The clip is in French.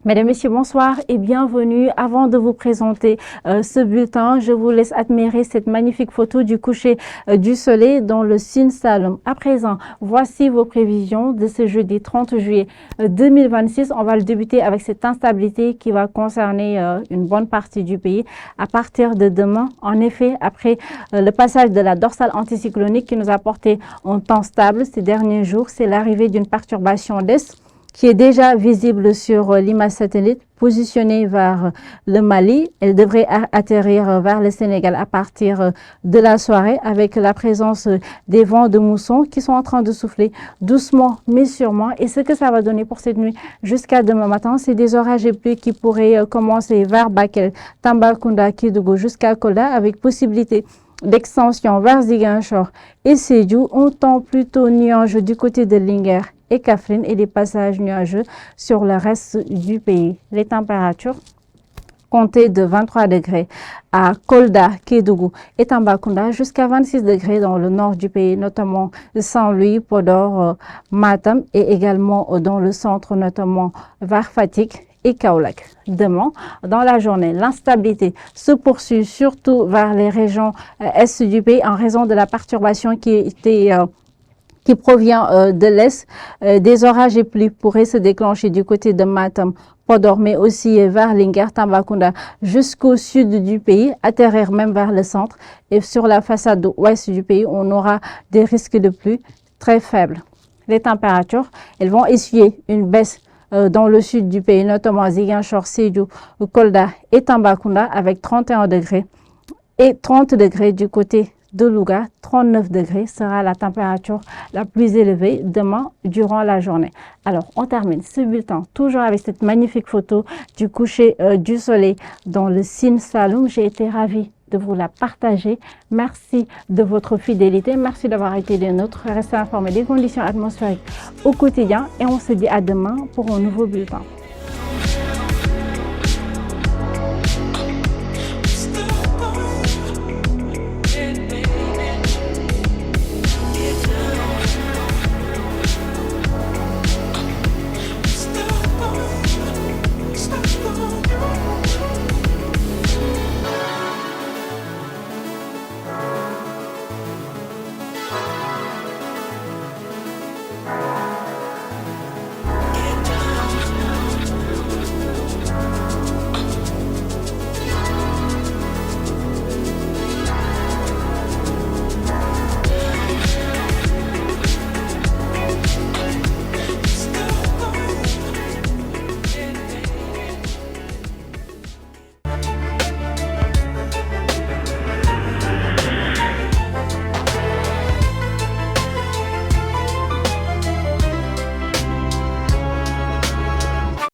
Mesdames, Messieurs, bonsoir et bienvenue. Avant de vous présenter ce bulletin, je vous laisse admirer cette magnifique photo du coucher du soleil dans le Sine Saloum. À présent, voici vos prévisions de ce jeudi 30 juillet 2026. On va le débuter avec cette instabilité qui va concerner une bonne partie du pays à partir de demain. En effet, après le passage de la dorsale anticyclonique qui nous a apporté un temps stable ces derniers jours, c'est l'arrivée d'une perturbation d'est qui est déjà visible sur l'image satellite positionnée vers le Mali. Elle devrait atterrir vers le Sénégal à partir de la soirée avec la présence des vents de mousson qui sont en train de souffler doucement mais sûrement. Et ce que ça va donner pour cette nuit jusqu'à demain matin, c'est des orages et pluies qui pourraient commencer vers Bakel, Tambacounda, Kédougou jusqu'à Kolda avec possibilité d'extension vers Ziguinchor et Sédhiou. Un temps plutôt nuageux du côté de Linguère et Kaffrine et des passages nuageux sur le reste du pays. Les températures comptées de 23 degrés à Kolda, Kédougou et Tambacounda jusqu'à 26 degrés dans le nord du pays, notamment Saint-Louis, Podor, Matam et également dans le centre, notamment vers Fatick et Kaolack. Demain, dans la journée, l'instabilité se poursuit surtout vers les régions est du pays en raison de la perturbation qui provient de l'Est. Des orages et pluies pourraient se déclencher du côté de Matam, Podor, mais aussi vers Linguère, Tambacounda, jusqu'au sud du pays, atterrir même vers le centre. Et sur la façade ouest du pays, on aura des risques de pluie très faibles. Les températures, elles vont essuyer une baisse dans le sud du pays, notamment Ziguinchor, Sédhiou, Kolda et Tambacounda, avec 31 degrés et 30 degrés du côté de Louga. 39 degrés sera la température la plus élevée demain durant la journée. Alors, on termine ce bulletin toujours avec cette magnifique photo du coucher du soleil dans le Sine Saloum. J'ai été ravie de vous la partager. Merci de votre fidélité. Merci d'avoir été des nôtres. Restez informés des conditions atmosphériques au quotidien et on se dit à demain pour un nouveau bulletin.